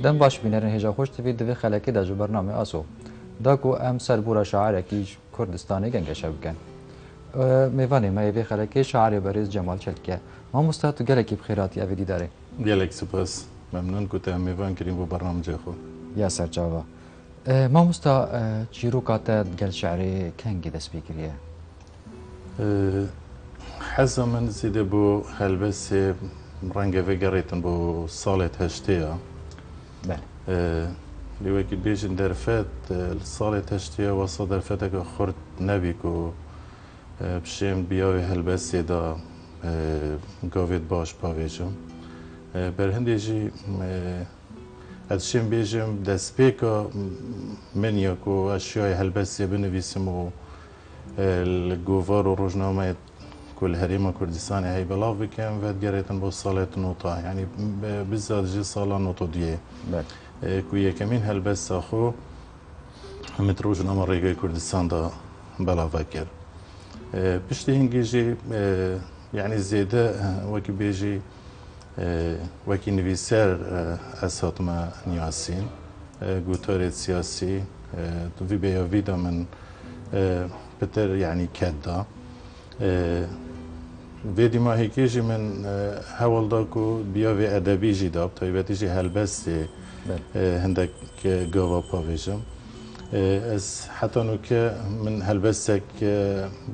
دم باش بینرین هجا خوش تفی دوی خلکی دا جو برنامه آسو داکو ام سربورا شاعر اکیج کردستانی گنگ شبکن میوانی ما یوی خلکی شاعر بریز جمال چلکه ما مستعد گلکی بخیراتی اویدی داره گلک سپاس ممنون که تا میوان کریم با برنامه خو یا سر جاوا ما مستعد چیرو کاتت گل شعری کنگی دست بگیریه حزم من زیده بو هلبس رنگ وگریتن بو سالت هشتیا بله لیوکی بیشن درفت سالت هشتیا و صد درفت که خورد نبی که بشیم بیاوی هلبسی دا گاوید باش پاویجم بر هندی جی ادشیم بیجم دست پیکا من یکو اشیای هلبسی بنویسم و الجوفار و روزنامه كل هريمة كردستان هاي بلاف بكم فات جريتن بو صالة نوطة يعني بالذات جي صالة نوطة ديه كوية كمين هالبس أخو متروج نمر كردستان دا بلاف بكر بشتي هنجي يعني زيادة وكي بيجي وكي نفيسر أسات ما نياسين قوتارت سياسي في بيا فيدا من بتر يعني كدا ویدی ما هیچی من حال داکو بیاوی ادبی جداب تا یبتی جی هلبستی هندک گاوا پاویجم از حتی نوکه من هلبستک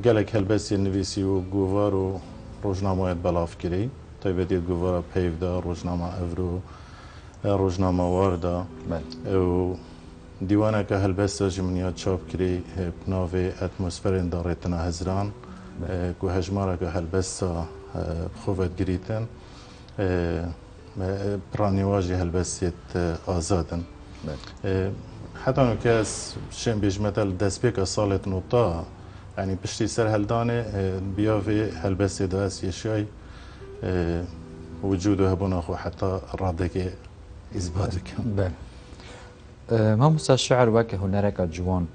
گلک هلبستی نویسی و گوار و روزنامه بلاف کری تا یبتی گوار پیو دا روزنامه افرو روزنامه واردا و دیوانه که هلبستا جمنیات چاپ کری بناوی اتمسفرین دارتنا هزران که هجمارا که هلبستا خوفت گریتن برانیواجی هلبستیت آزادن حتی نوکس شن بیجمتل دست بیک سالت نوتا یعنی پشتی سر هلدانه بیاوی هلبستی داست یشای وجوده هبون اخو حتی رادك اثبات کن بله ما مستشعر الشعر وك هنرك جوان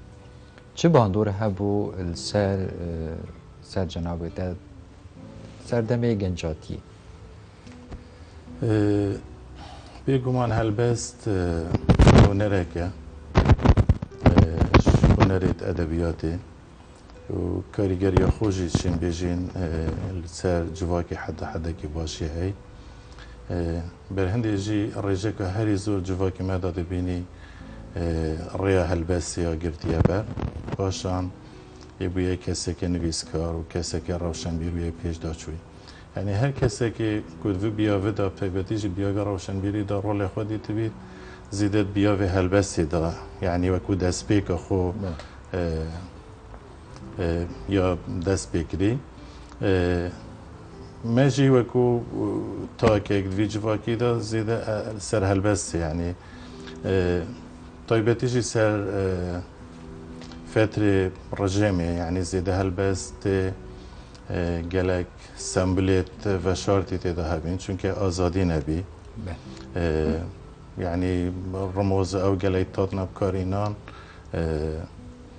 چه باندور هبو السر سر جنابه ده سردمه گنجاتی بيجومان هالبست هنرك هنريت ادبياتي وكاريجر يا خوجي شين بيجين سر جواكي حدا كي باشي هي برهندي جي الرجاك هاري زور جواكي ما داد بيني ريا هالبست يا قرتيا بر باشان يبويا كسك نويسكار وكسك روشنبير ويا بيش داشوي يعني هر کسی که کدوم بیا و دا پیوستیش بیا روشنبیری دا رول خودی تبید زیدت بیا و هلبستی دا یعنی وکو دست پیک خو یا دست پیکری ماجی وکو تا که دوی جواکی دا زیده سر هلبستی یعنی طیبتیشی سر فتره رژیمه یعنی زیده هلبستی گلک سمبلیت و شرطی تدهبین چون که آزادی نبی یعنی رموز او گلک تاتنا بکارینان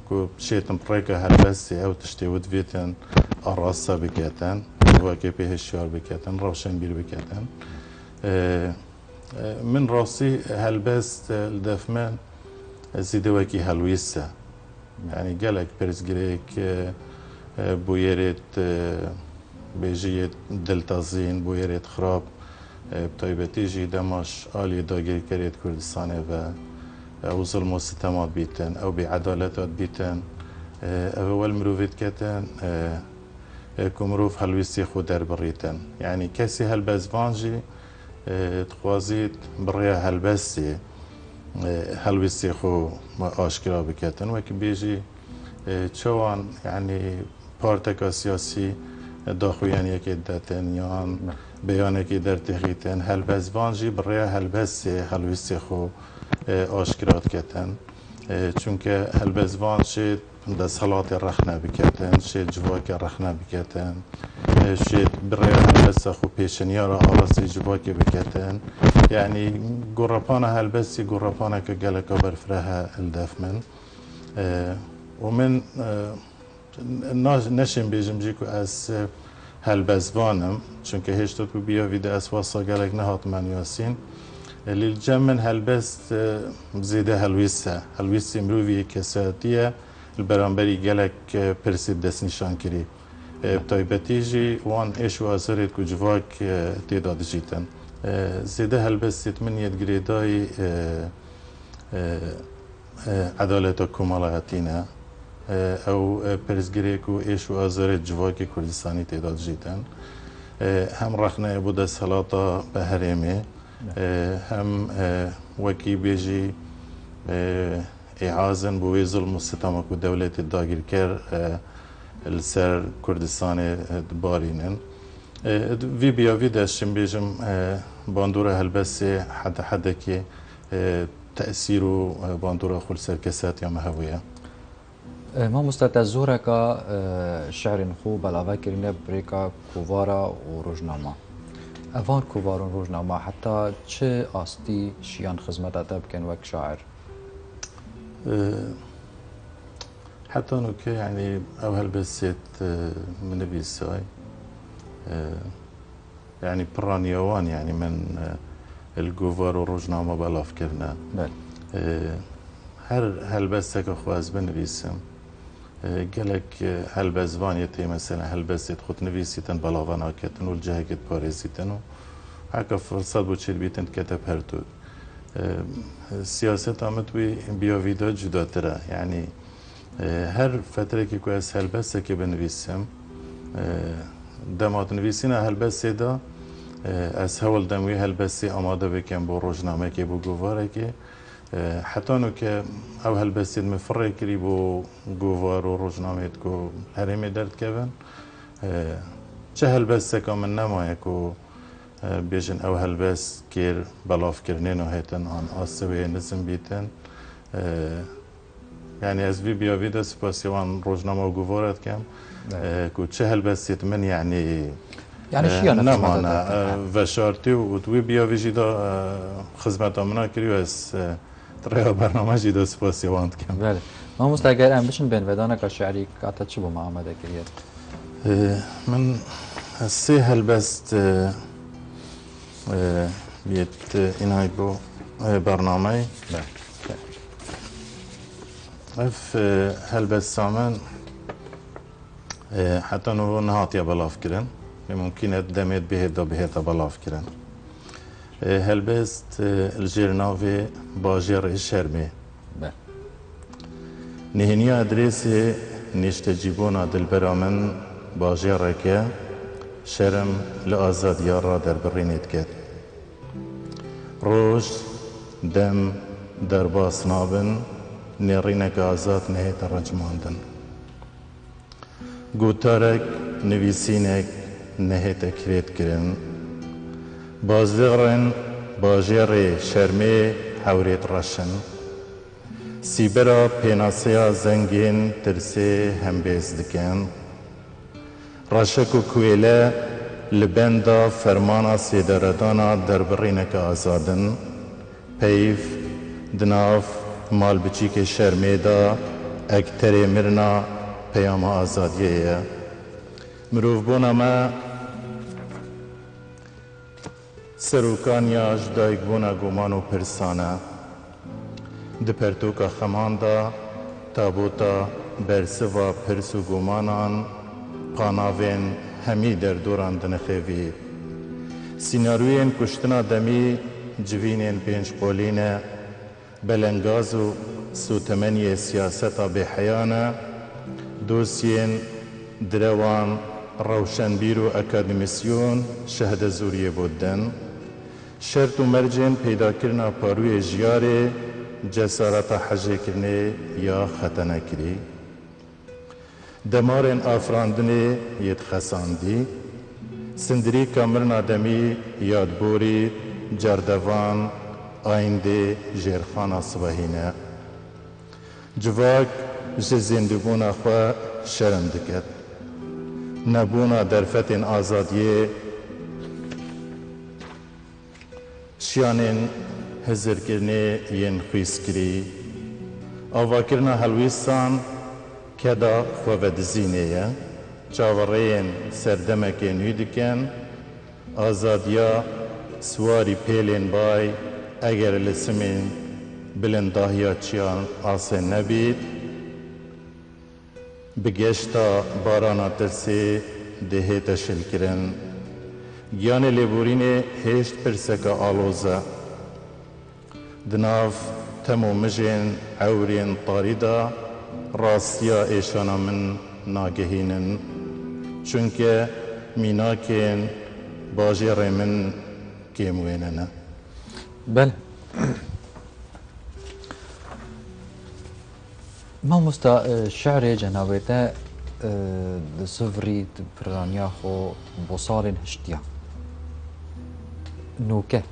کو شیتم پریک هلبستی او تشتی ودویتن آراسا بکتن واقع به هشیار بکتن روشن بیر بکتن من راسي هلبست الدفمان زيده وكي هلويسة يعني قالك برزقريك بويرت بيجيت دلتازين بويرت خراب بطيبتي جي دماش آلي داگير كريت كردستان او ظلم و ستمات بيتن او بعدالتات بيتن اول مروفيت كتن كمروف هلويسي خو در بريتن يعني كسي هالبزفانجي تخوازيت بريا هالبسي هلويسي خو آشكرا بكتن وكي بيجي چوان يعني پارتکا سیاسی داخویان یکی داتن یان بیان که در تخیتن هلبزوان جی برای هلبز هلویسی خو آشکرات کتن چون که هلبزوان شد دست حالات رخنه بکتن شد جواک رخنه بکتن شد برای هلبز خو پیشنیار آراسی جواک بکتن یعنی گرپان هلبزی گرپانه که گلکا برفره الدفمن ومن نشیم بیجم جی که از هەلبەزبانم چونکە هێشتا تو بیاویدە ئەسواسا گەلێک نەهاتمان یاسین لیلجە من هەلبەست زێدە هەلویستی مرۆڤی کەساتیە بەرامبەری گەلێک پرسید دەستنیشان کردی تایبەتیژی وان ئێش و ئازارێت و جوواک تێدا دژیتن زێدە هەلبەستێت من یەتگرێدای عدالەتە کۆمەڵایەتینە ئەو پرسگرێک و ئێش و ئازارێت جوواکی کوردستانی تێدا دژیتن هەم ڕەخنەیە بۆ دەسەڵاتە بە هەرێمێ هەم وەکی بێژی ئێعازن بۆ وێ زڵم و ستەمەک و دەولێتی داگیرکەر لەسەر کوردستانی بارینن وی بیاوی دەشتم بێژم باندورە هەلبەسێ حەدەکێ تأثیر و باندورە خول سەرکەسات یامە هەوەیە ما مستعد زورك شعر خو بلاغا كرينه بريكا كوفارا وروجنامه افان كوفار وروجنامه حتى چه آستی شیان خدمت ادب كان وك شاعر حتى نوكي يعني او هالبسيت من بيساي يعني برانيوان يعني من الكوفار وروجنامه بلاف كرنا هر هالبسك اخواز بنويسم گەلێک هەلبەزبانیەتی مەسەلا هەلبەسێت خۆت نویسیتن بەڵاواناکەتن و جاهێکت پارێزیتن و هەکە فرسەت بۆ چێبیتن کەتە پەرتوت سیاسەت ئەمەتوی بیاویدا جوداترە یعنی هەر فترێکی کو ئەس هەلبەسێکی بنویسم دەمات نویسینە هەلبەسێدا ئەس هەوڵ دەموی هەلبەسی ئامادە بکەم بۆ ڕۆژنامەیەکی بۆ گۆڤارێکی حتى انه او هالبسيد مفرق كري بو غوفار وروجناميت كو هرمي درد كيفن چه هالبس كمان نما يكو بيجن او هالبس كير بلاف كرنين وهيتن عن اسوي نسم بيتن يعني از في بيا فيدا سباسيوان روجنامه وغوفارات كم كو چه هالبسيت من يعني شيء نما انا وشارتي وتوي بيا فيجيدا خدمت امنا كريو اس طريقة برنامجي دو سباسيوان كم بله ما مستعجل ام بشن بين ودانا كشعري قاطع شو مع عمدا كريات من السي هالبست بيت انهاي بو برنامج بله اف هالبست سامن حتى انه نهاتيا بلاف كرن ممكن دمت بهدا بهدا بلاف كرن هلبست الجيرنافي باجر الشرمي نهنيا ادريسي نشتجيبونا دلبرامن باجرك شرم لآزاد يارا در برينيت كت روش دم درباس نابن نرينك آزاد نهيت الرجماندن قوتارك نويسينك نهيت كريت كرن بازدغرن باجر شرمي حوريت رشن سيبرا پيناسيا زنگين ترسي هم بيزدكن رشكو كويلة لبندا فرمانا سيدردانا دربرينك آزادن پيف دناف مال بچيك شرمي دا اكتري مرنا پياما آزادية مروف بونا ما سروکانیاش دایگبونا گومان و پرسانه دپرتوکا خماندا تابوتا برسوا پرس و گومانان پاناوین همی در دوران دنخوی سیناروین کشتنا دمی جوینین پینش قولینه بلنگاز و سوتمنی سیاستا بحیانه دوسین دروان روشنبیر و اکادمیسیون شهد زوریه بودن شرط و مرجن پیدا کرنا پاروی جیاره جسارت حجه کرنه یا خطنه کری دمارن آفراندنه ید خساندی سندری کامرنا دمی یادبوری جردوان آینده جرخانا صبحینه جواک جزندگونا خواه شرم دکت نبونا درفت آزادیه شیانین هزر کرنه ین خویس کری آوا کرنا هلویستان کدا خواه دزینه چاوەڕێیان سەردەمەکێن نوێ دکەن ئازادیا سواری پێلێن بای ئەگەر لە سمێن بلنداهیا چیان ئاسێ نەبێت بگەشتا بارانە ترسێ دەهێتە شلکردن گیانê lêborînê hêşt pirseka aloze di nav temo mijên ewrên tarî da rastiya êşana min nagehînin çunke mînakên bajêrê min kêm wêne ne. بله مامۆستا شعرê cenabê te di sivrî piraniya xwe bo salên hiştiya nûke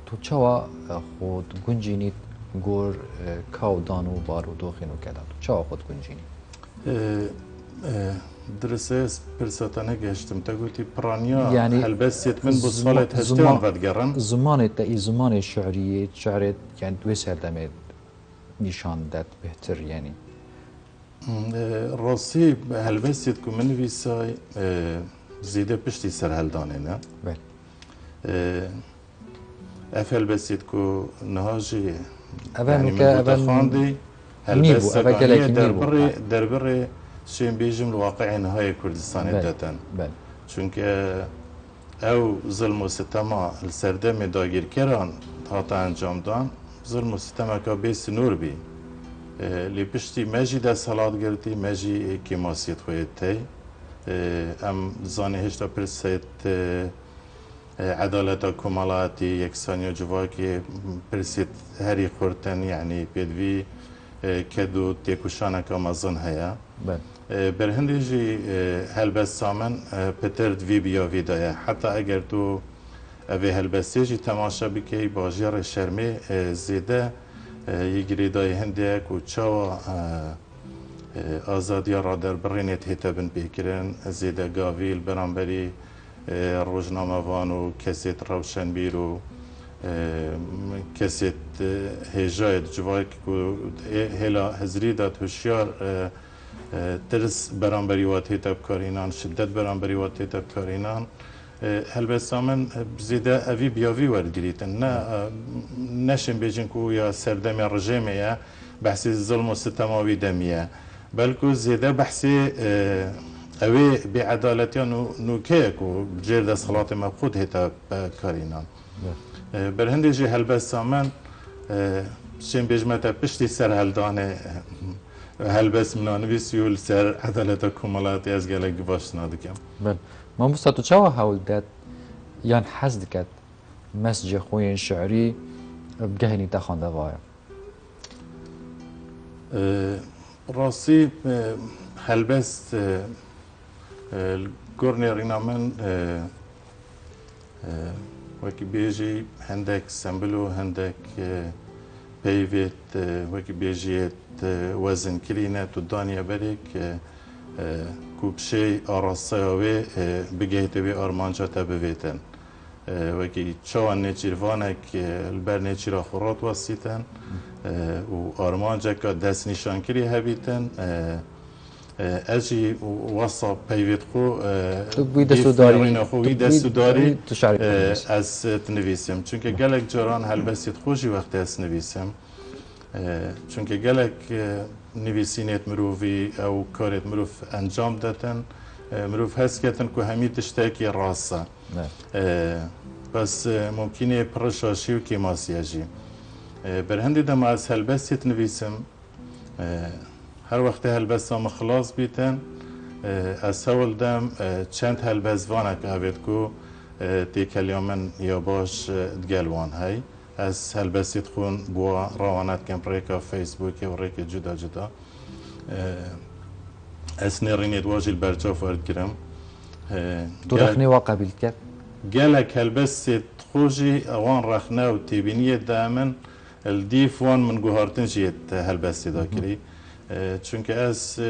tu çawa xwe gunjînît gor kawdan û barodoxê nûke da tu çawa xwe gunjînî Dirse pirsata negeştim te gotî piraniya Yani helbestiyet min bu salê hiştiyan vedgerin zimanê te î zimanê şeiriyê şeirê yani wê serdemê nîşan det bêhtir yani rastî helbestiyet ku min nivîsay zêde piştî serheldanê ne bel ev helbestiyet ku niha jî ev nûke ev xandî nîbû ev gelekî derbirê derbirê şên bêjim li waqeê nihayê Kurdistanê detin bel çunke ew zilm û sitema li serdemê dagîrkeran hata encamdan zilm û sitemeka bê sinûr bî lê piştî me jî desthilatgirtî me jî kêmasiyet xwe yê tey em zanê hêşta pirsêt عدالتا کمالاتی یکسانی و جواکی پرسید هری خورتن یعنی پدوی کدو تکوشانه که مزن هیا برهندی جی هلبست سامن پتر دوی بیا ویدایه حتی اگر تو اوی هلبستی جی تماشا بکی باجیر شرمی زیده یگری دای هنده که چاوا آزادی را در برینت هیتابن بیکرن زیده گاویل برانبری روزنامه وان و کسیت روشنبیر و کسیت هجایت جوای که هلا هزری داد هوشیار ترس برانبری وات هیتاب کارینان شدت برانبری وات هیتاب کارینان هلبستا من زیده اوی بیاوی وردگریتن نه نشن بیجن که یا سردم رژیمه یا بحثی ظلم و ستماوی دمیه بلکه زیده بحثی اوی بیعدالتیان نوکه کو جیر دست خلاط مبخود هیتا کارینان برهنده جی هلبستا من شین بیجمتا پشتی سر هلدانه هلبس منانویسیول سر عدالت کمالاتی از گلک باشنا دکم بله ما مستطو چاوا هول داد یان حز دکت مسج خوین شعری بگهنی تخانده وایا راستی هلبست گرنی رینامن وکی بیجی هندک سمبلو هندک پیویت وکی بیجیت وزن کرینه تو دانیا بریک کوبشی آراسایاوی بگهیت وی آرمانجا تبویتن وکی چوان نیچیروانک البر نیچیرا خورات واسیتن و آرمانجا که دست نشان کری هبیتن اجی واسا پیویت خو بوی دستوداری از تنویسم چونکه گلک جاران هلبستیت خوشی وقتی از نویسم چونکه گلک نویسینت مروفی او کارت مروف انجام دادن مروف هست کتن که همی تشتاکی راسته بس ممکنه پرشاشی و کیماسیجی برهندی دم از هلبستیت نویسم هر وقت هلبستام خلاص بیتن از اول دم چند هلبزوانه که هفت کو تی کلیامن یا باش دگلوان های از هلبستیت خون بوا روانت کم ریکا فیسبوک و ریکا جدا جدا از نرینید واجیل برجاف ورد گرم تو رخنی واقع بیل کرد؟ گلک هلبستیت خوشی اوان رخنه و تیبینیت دامن الدیف وان من گوهارتن جیت هلبستی دا کری چونکه از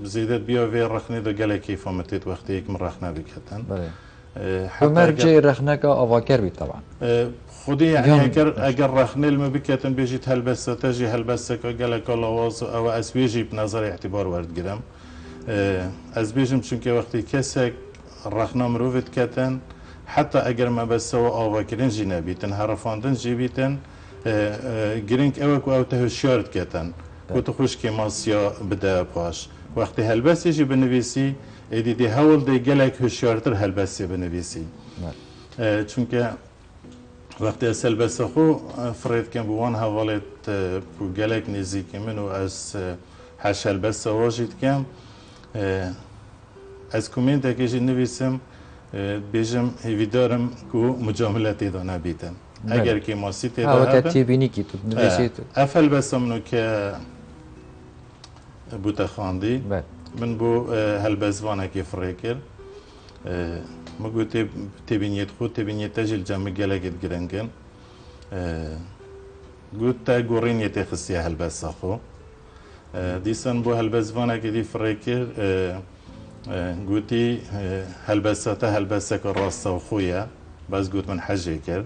زیدت بیا وی رخنه دا گلکی فامتید وقتی یک من رخنه بکتن مرجع رخنه که آواکر بید طبعا خودی یعنی اگر رخنه الم بکتن بیجید هلبسته تجی هلبسته که گلک آواز او اسویجی بنظر اعتبار ورد گرم از بیشم چونکه وقتی کسی رخنا مروفت کتن حتی اگر ما بس و آواکرین جی نبیتن هرفاندن جی بیتن گرینگ اوک و اوته هوشیارت کتن و تو خوش که ماسیا بده پاش وقتی هلبسی جی بنویسی ایدی هول دی گلک هوشیارتر هلبسی بنویسی چونکه وقتی از هلبس خو فرید کن بوان حوالت بو گلک نزیکی من و از هش هلبس واجد کم از کومنت اگه نویسم بیشم هیویدارم کو مجاملتی دانه بیتن اگر که ماسیتی داره هاو تیبینی کی تو نویسید افل بسم که بوده خواندی من بو هلبزوانه که فریکر مگو تبینیت خود تبینیت تجل جمع گلگت گرنگن گوت تا گورینیت خسیه هلبز خو دیسان بو هلبزوانه که دی فریکر گوتی هلبساته هلبسه که راسته و خویه باز گوت من حجه کرد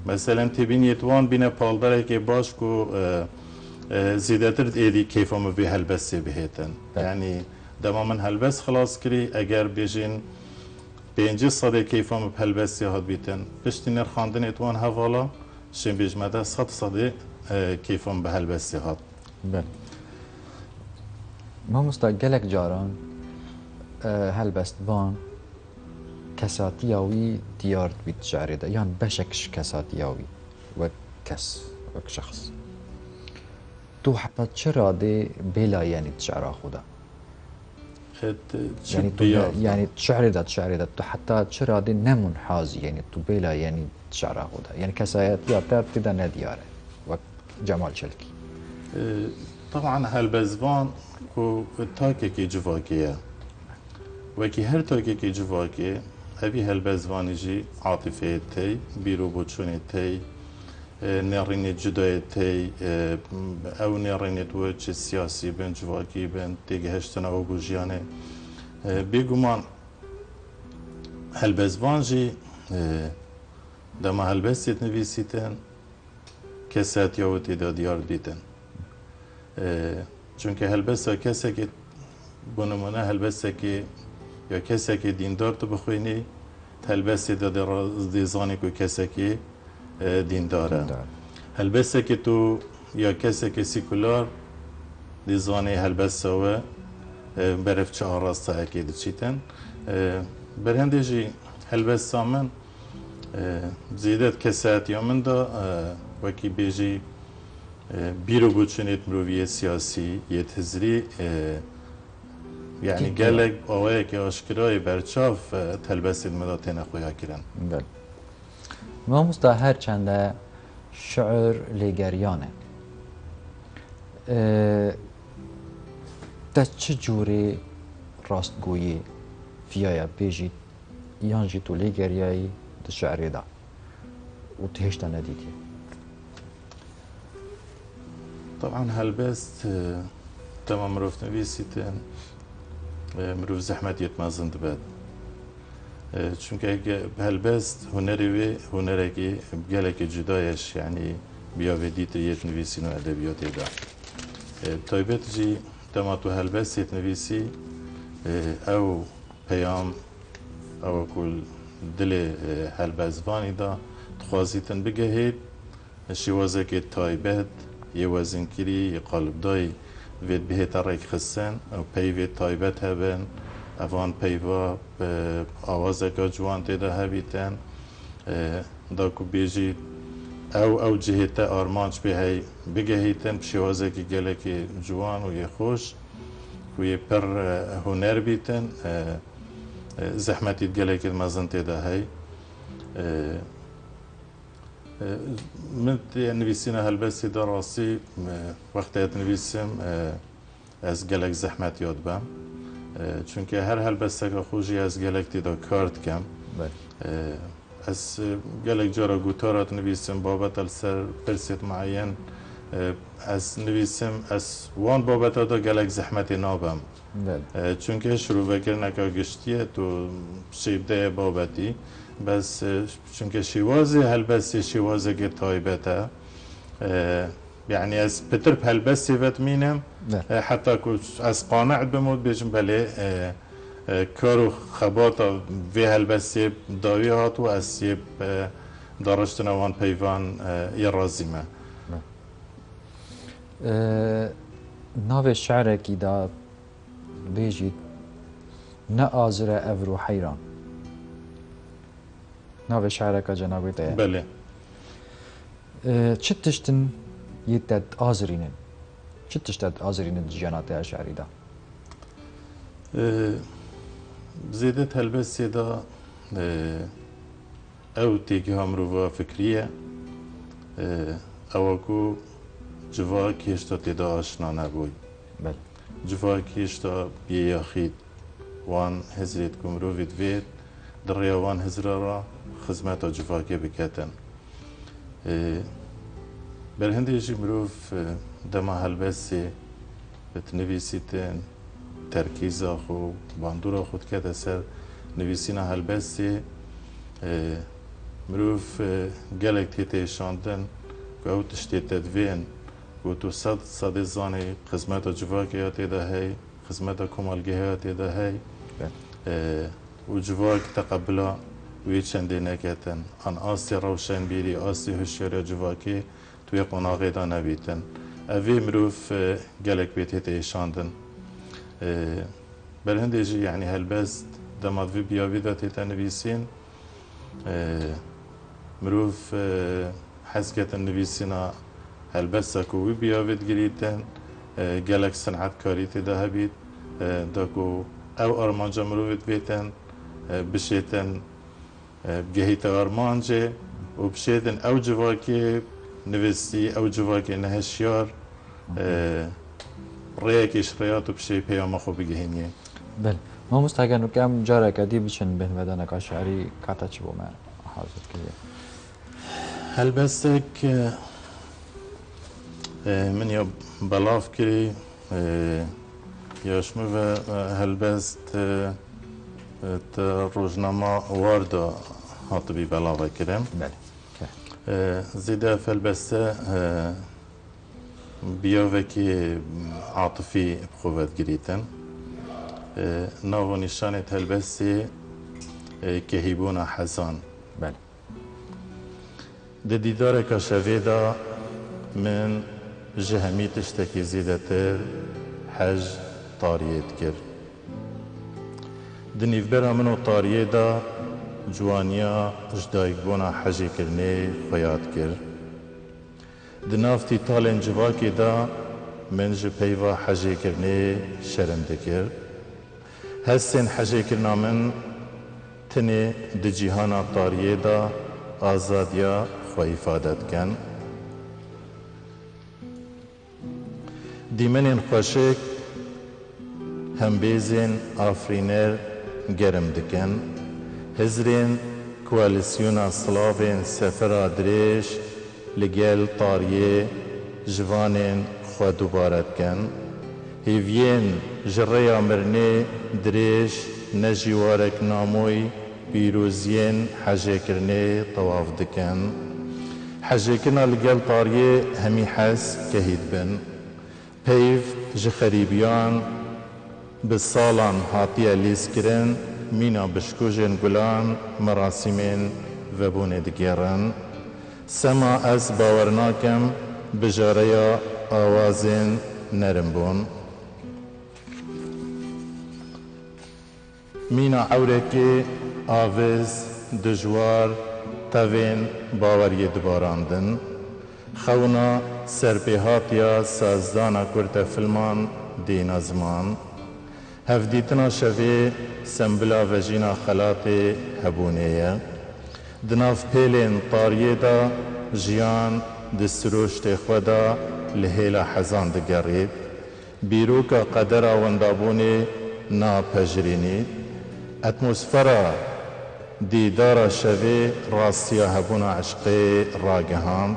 مثلا تبینیت وان بینه پالداره که باش کو زیادتر ایدی کیفم به هلبسه بهتن یعنی دما من هلبس خلاص کری اگر بیجین 5 صده کیفم به هلبسه هات بیتن پشتی نرخاندن اتوان حوالا شین بیجمده 100 صده کیفم به هلبسه هات ما مستقلك جاران هلبست بان كساتياوي ديارت بيت شعري ده يعني بشكش كساتياوي وكس وكشخص تو حتى تشرا دي بلا يعني تشعر خدا يعني تشعري ده تو حتى تشرا دي نمون حازي يعني تو بلا يعني تشعر خدا يعني كساتيا تبتدى ندياره وجمال شلكي طبعا هالبزبان و تاكي كي جواكيه وكي هر تاكي كي جواكي هبي هالبزبان جي عاطفه تي بيرو بوتشوني تي نريني جداي تي او نريني توجه سياسي بين جواكي بين تيجي هشتنا او بوجيانه بيگومان هالبزبان جي دما هالبسيت نويسيتن كسات يوتي دا ديار بيتن چونکه هلبسه کسی که بنمونه هلبسه که یا کسی که دیندار تو بخوینی هلبسه داده دیزانی که کسی که دینداره هلبسه که تو یا کسی که سیکولار دیزانی هلبسه و برف چه آراسته اکید چیتن برهنده جی هلبسه من زیدت کسات یا من دا وکی بیجی بیرو بودشنیت مرووی سیاسی یه تزری یعنی گلگ آوه که آشکرای برچاف تلبسید مداتین خویا کرن بله ما مستا هر چنده شعر لیگریانه ده چه جوری راستگویی فیایا بیجید یانجی تو لیگریایی ده شعری ده و تهشتا ندیدی طبعا هالبست تمام مروف نویسیتن مروف زحمت يتمازن دباد چونکه هالبست هنری که بگلک جدایش يعني بیاودیت یت نویسین و ادبیات دا تایبت جی تمام تو هالبست یت نویسی او پیام او کل دل هالبزوانی دا تخوازیتن بگهید شوازه که تایبت یه وزن کری یه قالب دای وید بهت ریک خسن و پیوید تایبت هبن اوان پیوا آوازه که جوان تیده هبیتن دا کو بیجی او جهت آرمانش به هی بگهیتن بشوازه که گله که جوان و یه خوش و یه پر هنر بیتن زحمتی گله که مزن تیده هی من نویسینا هلبسی در راستی وقتی نویسم از گلک زحمت یاد بم چونکه هر هلبسته که خوشی از گلک تیدا کارت کم از گلک جارا گوتارات نویسم بابت السر پرسیت معین از نویسم از وان بابت دا گلک زحمتی نابم چونکه شروع بکرنه که گشتیه تو شیبده بابتی بس چونکه شیوازی هلبسی شیوازی که تایبته يعني از بتر بهالبسي بتمينم بله. حتى كو از قانع بموت بيجم بله كارو خباطة في هالبسي داوي هاتو اسيب دارشتنا وان بيوان يرازيمه ناو شعرکی دا بیجید نه آزره افرو حیران ناو شعرك جنابي تاعي بله چتشتن يتد آزرينن چتشتد آزرينن جنات شعري دا زيادة هالبسي دا او تيجي همرو فكرية او اكو جوا كيشتا تدا آشنا نبوي بل جوا كيشتا بياخيد وان هزريت كمرو فيت دريا وان هزرارا خدمات جوا كي بكاتن بالهندي يجي مروف دما هالبسي بتنفيسيتين تركيز اخو باندور اخو كذا سر نفيسينا هالبسي مروف جالك تيتي شاندن كو تشتي تدفين وتو صد زاني خدمات جواكي تيدا هي خدمات كمالجي تيدا هي وجواك تقبلا ويتشندي نكتن ان آسي روشن بيري آسي هشيري جواكي توی قناغی دا نبیتن اوی مروف گلک بیت هیت ایشاندن بل هنده جی یعنی هلبست دماد وی بیاوی دا تیتا نویسین مروف حزگت نویسینا هلبست کو وی بیاوی گریتن گلک صنعت کاری تیدا هبید داکو او ارمانجا مروفت بیتن بشیتن بگهیت ارمانجه و بشیتن او جواکی نوستی او جواکی نهشیار ریکیش ریاتو بشی پیام خو بگهینیه بل ما مستعجن كم جارة كدي بشن بين بدنا كشعري كاتش بوما حاضر كذا هل بسك من يا بلاف كري ياشمو هل بست روزنامه واردا هاتبي بلاف كريم بله زيدا فالبسة بيوفكي عاطفي بخوات جريتن ناو نشانة هالبسة كهيبونا حزان بله دي دارك شفيدا من جهمي تشتكي زيدتر حج طاريت كر دنيف برا منو طاريدا جوانیا جدایک بونا حجی کرنه خیات کر دنافتی تالن جواکی دا من جپیوا حجی کرنه شرم دکر هستن حجی کرنا من تنه د جیهانا طاریه دا آزادیا خو افادت کن دیمنین خوشک هم بیزین آفرینر گرم دکن هزرين كواليسيونا سلافين سفرا دريش لجل طاريه جوانين خوا دوبارت كن هيفين جريا مرني دريش نجيوارك ناموي بيروزين حجيكرني طواف دكن حجيكنا لجل طاريه همي حس كهيد بن بيف جخريبيان بالصالان هاتيه ليسكرن مینا بشکوژن گلان مراسمین و بونه دگیرن سما از باورناکم بجاریا آوازین نرم بون مینا عورکی آوز دجوار تاوین باوری دباراندن خونا سرپیهاتیا سازدانا کرد فیلمان دین زمان هفديتنا شوي سمبلا وجينا خلاتي هبونية دناف بيلين طاريدا جيان دستروش تخودا لهيلا حزان دقريب بيروكا قدرا واندابوني نا بجريني اتموسفرا ديدارا شوي راستيا هبونا عشقي راقهان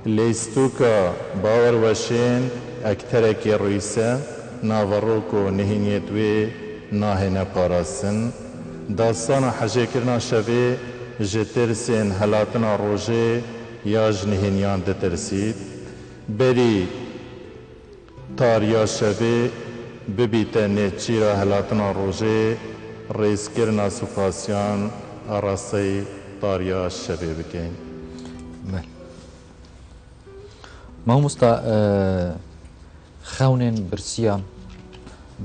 ليستوكا باور وشين اكتركي رويسة ناوروکو نهینیت وی ناهنه پاراسن داستان حجه کرنا شوی جترسین هلاتنا روژه یا جنهینیان دترسید بری تاریا شبه ببیته نیچی را هلاتنا روژه ریسکرنا سوپاسیان آراسته تاریا شبه بکن. بله. ما مستا خونین برسیان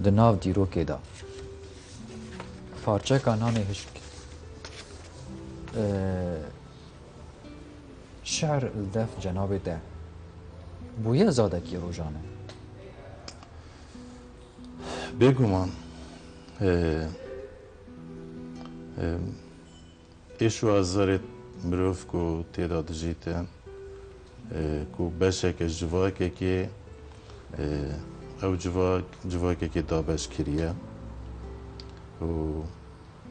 دناو دیرو که دا پارچه کانانه هشک شعر الدف جناب ده بویه زاده کی روزانه بگومان ایشو آزارت مروف کو تعداد جیتن کو بشک جواکه که او جواکه که دابش کریه و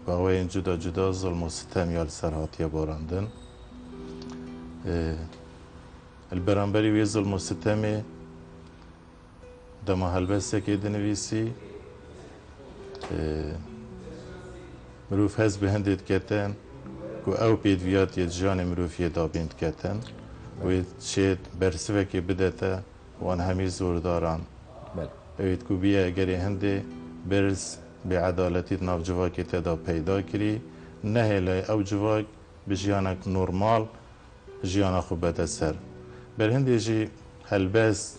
باوی جدا جدا ظلم و ستم یال سرهاتی باراندن البرانبری وی ظلم و ستمی دما هلبسته که دنویسی مروف هز به هندید کتن که او پیدویات یه جان مروف یه دابیند کتن و شید برسوه که بدته وان همی زور داران اوید که بیه اگری هنده برس به عدالتی ناف جواکی تدا پیدا کری نه هلی او جواک به جیانک نورمال جیانا خوب بده سر بر هنده جی هلبس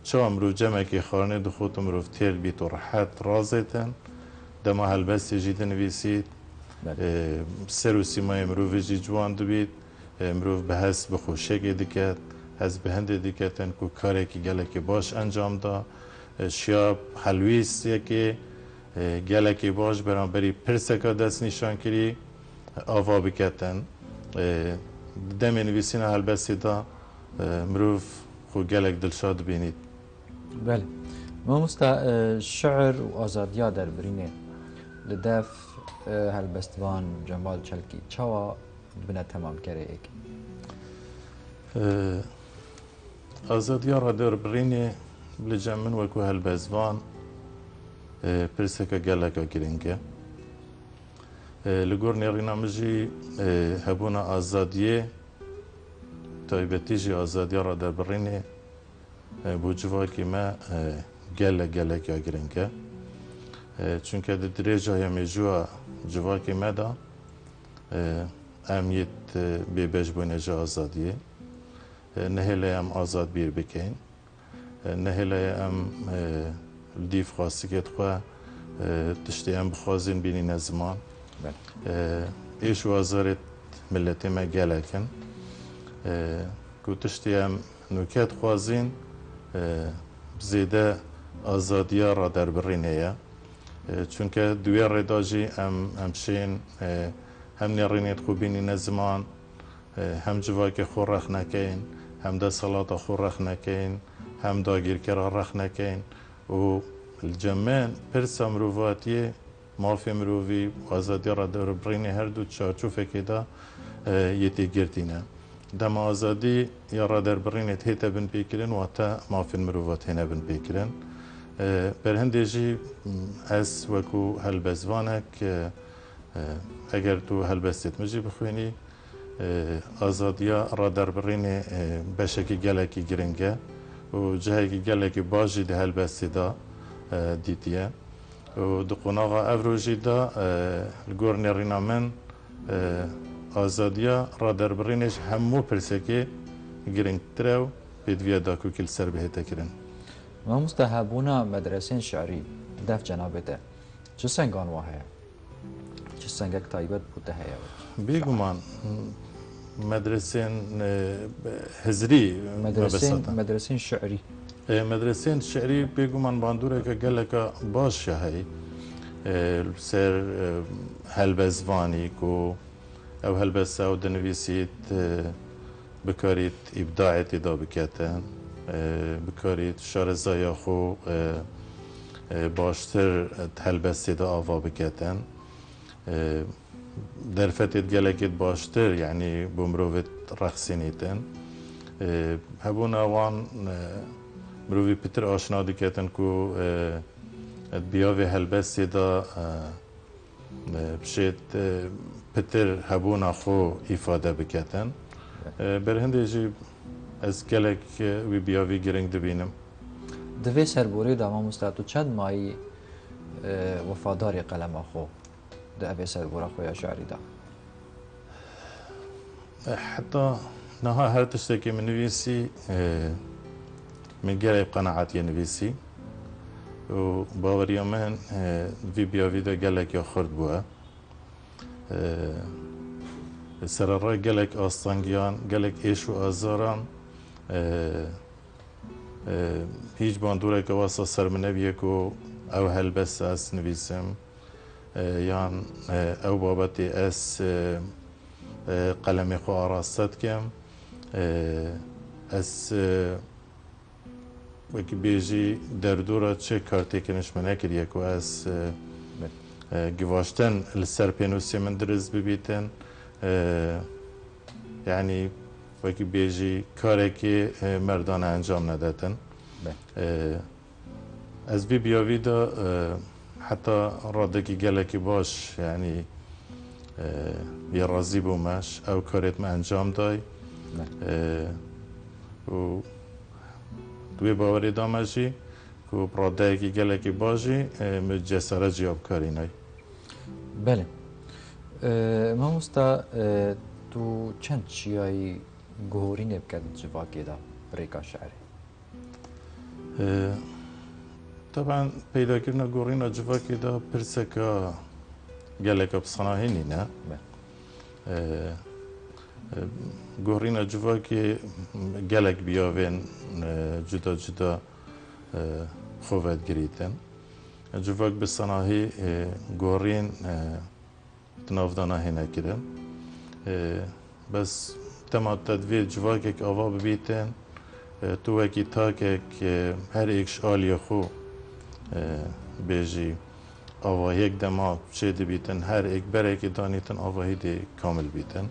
چه امرو جمعه که خارنه دو خود امرو تیر بیت و راحت رازتن دما هلبس جی دنویسید سر و سیمای امرو جی جوان دوید امرو به حس بخوشه که دکت از به هنده دیکتن که کاری که گله که باش انجام دا شیاب حلویست که گله که باش برانبری پرسکا دست نشان کری آوا بکتن دمی نویسین هلبسی دا مروف خو گلک دلشاد بینید. بله ما مستا شعر و آزادیا در برینه لدف هلبستوان جمال چلکی چوا بنا تمام کره ایک آزادیا را در برینه بلجمن وکو هلبستوان پرسکا گلکا گرینگه لگور نیرینا مجی هبونا آزادیه تایبتی جی آزادیا را در برینه بو جواکی ما گلک یا گرینگه چونکه در دریجه همی جوا جواکی ما دا امیت بیبش بونه جا آزادیه نهیله ام آزاد بیر بکن نهیله ام دیف خواستی که خواه تشتی ام بخوازین بینی نزمان ایش وازارت ملتی ما گلکن که تشتی ام نوکت خوازین زیده آزادیا را در برینه یا چونکه دوی رداجی ام شین هم نرینیت خوبینی نزمان هم جواک خور رخ نکین هم دا صلاة خور رخ نکین هم دا گیرکر رخ نکین و الجمان پرسا مروفاتیه مافی مروفی آزادی را در برینه هر دو چارچوفه که دا یتی گرتینه دم آزادی یا را در برینه تیتا بن بیکرن و تا مافی مروفات هنه بن بیکرن بر هنده جی از وکو هلبزوانک اگر تو هلبستت مجی بخوینی آزادیا را در برینه بشکی گلکی گرنگه و جهکی گلکی باجی ده هلبستی دا دیتیه و دو قناغا افروجی دا الگور نرینا من آزادیا را در برینش همو پرسکی گرنگ ترو بدویا دا کو کل سر بهتا کرن ما مستهبونا مدرسين شعري دف جنابته چه سنگان واهه چه سنگک تایبت بوده هیا بیگمان مدرسين هزري مدرسين شعري مدرسين شعري بیگمان باندوره که گلکا باشه هی سر هلبزوانی کو او هلبز او دنویسیت بکارید ابداعتی دا بکتن بکارید شارزای خو باشتر هلبستی دا آوا بکتن در فتید گلکت باشتر یعنی بمروفت رخصینیتن هبون اوان مروفی پتر آشنا دیکتن کو بیاوی هلبستی دا بشید پتر هبون خو ایفاده بکتن بر هنده جی از گلک وی بیاوی گرنگ دبینم. دوی سربوری دا مامۆستا تو چەند مایی وفاداری قەلەمە خۆ دا ئەبێ سەربورە خۆیان شاریدا. حتى نها هر تشتكي من نفسي من جري قناعاتي نفسي وباوريا من في بيافيدا قالك يا خرد بوا سررا قالك أستانجيان قالك إيش وأزاران هیچ باندوره که واسه سر من نبیکو او هل بس اس نویسم یان او بابتی اس قلمی خو آراستد کم اس وکی بیجی در دورا چه کارتی کنش منه کریه که اس گواشتن لسر پینوسی من درز ببیتن یعنی وکی بیجی کاری که مردان انجام ندادن از بی بیاوی دا حتی رادکی گلکی باش یعنی یه راضی بومش او کاریت من انجام دای و دوی باوری دامجی که رادکی گلکی باشی مجسره جیاب کاری نای. بله مامۆستا تو چەند چیایی گۆڕینێ بکەن جڤاکێدا ڕێکا شعرێ. طبعا پیداکردن گۆڕینە جڤاکێدا پرسەکە گەلێکە پسەناهێنینە گۆڕینە جڤاکێ گەلێک بیاوێن جودا جودا خۆڤەت گریتن جڤاک بسەناهی گۆڕین ناودانا هێنەکردن بس تما تدویر جواکێک ئاوا ببیتن تو وەکی تاکێک هەر ئێکش ئالیە خۆ بێژی ئاواهەیەک دەما چێ دەبیتن هەر ئێک بەرێکی دانیتن ئاواهی دێ کامل بیتن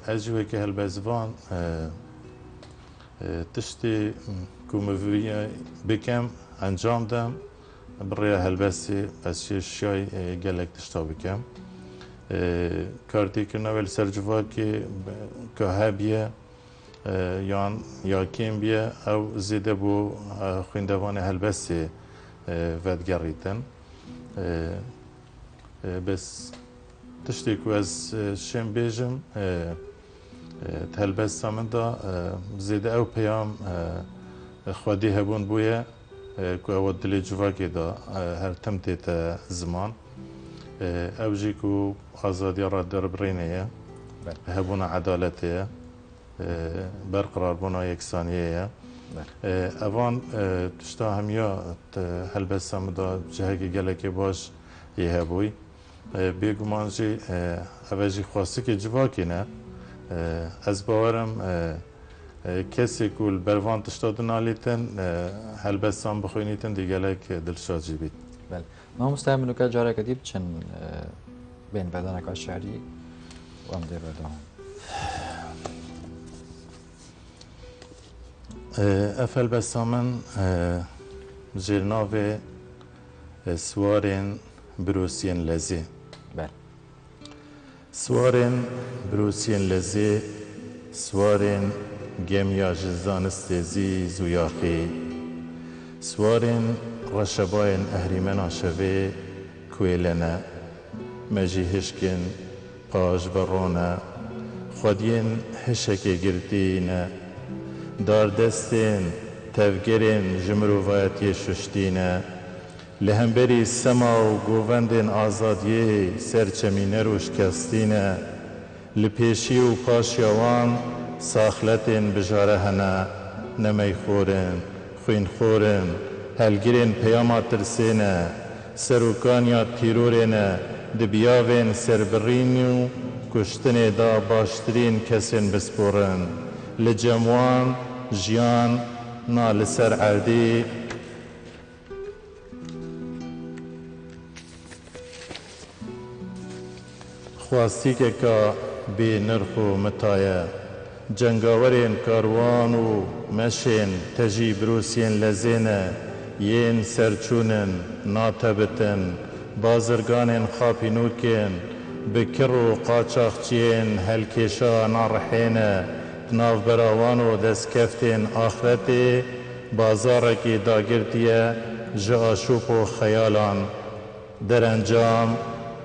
ئەس جوێکی هەلبەزڤان تشتێ کو مڤویە بکەم ئەنجام دەم بڕێ هەلبەسێ ئەس شای گەلێک تشتا بکەم کارتیکردنەوە لەسەر جڤاکێ کە هەبیە یان یاکێم بیە ئەو زێدە بۆ خوێندەوانە هەلبەسێ ڤەتگەڕیتن بەس تشتێک و ئەس شێم بێژم هەلبەستا مندا زێدە ئەو پەیام خوادی هەبوون بوویە کو ئەوە دلێ جڤاکێدا هەر تەم تێتە زمان ئەو ژی و ئازادیە ڕاددەربڕینەیە هەبوونە عەدالەتەیە بەرقراربوونا یەکسانیەیە ئەوان تشتا هەمیە هەلبەستا مدا جەهەکی گەلێکی باش یێ هەبووی بێگومان ژی ئەوە ژی خواستێکی جڤاکێنە ئەس باوەرم کەسێک و بەروان تشتا دنالیتن هەلبەستان بخوێنیتن دیگەلێک دڵشاجی بیت. مامۆستا منوکە جارێکە دی بچن بین بەدانەکە شعری وام دێ بەردەوام. ئەف هەلبەستا من ژێرناوێ سوارên birosiyên lezê. Swarên birosiyên lezê swarên gemiya ji zanistê zî zûyaxê swarên reşebayên ehrîmena şevê kuêlene me jî hişkin paş verone xwediyên hişekê girtî ne dardestên tevgerên ji mirovayetiyê şuştî ne li hemberî sema û govendên azadiyê serçemîner û şikestî ne li pêşî û paşiya wan saxletên bijare hene ne meyxorin xwînxorin helgirên peyama tirsê ne serokaniya tîrorê ne di biyavên serbirîn û kuştinê da baştirîn kesên bisporin li cem wan jiyan na li ser erdê xwastîkeka bê nirx û mitaye cengawerên karwan û meşên te jî birosiyên lezê ne yên serçûnin natebitin bazirganên xapînokên bi kir û qaçaxçiyên helkêşa narihê ne ناوبراوان و دستکفتین آخرتی بازارکی داگرتیه جا آشوب و خیالان در انجام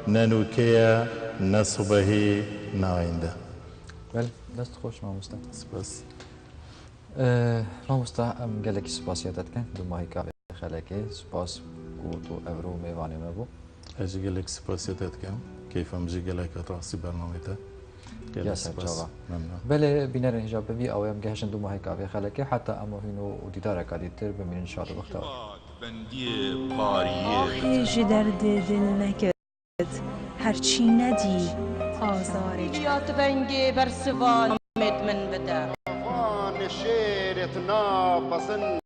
ننوکیه نصبهی ناینده. بله دست خوش مامۆستا. سپاس. مامۆستا ئەم گەلێکی سوپاسیەتت کەن دو ماهی کاوێ خەلەکێ سوپاس گوت و ئەڤرۆ و میوانێمە بوو. ئەجی گەلێک سپاسیەتت کەم کەیفەمژی گەلێکە ڕاستی بەرنامەیتە. يا سجاوا بله بینر هجاب بی او ام گهشن دو ماه کافی خلکه حتی اما هینو دیدار کادیتر بمین شاد وقتا آخی جدرد دل نکرد هرچی ندی آزار بیات بنگی بر سوان من بده شیرت ناپسند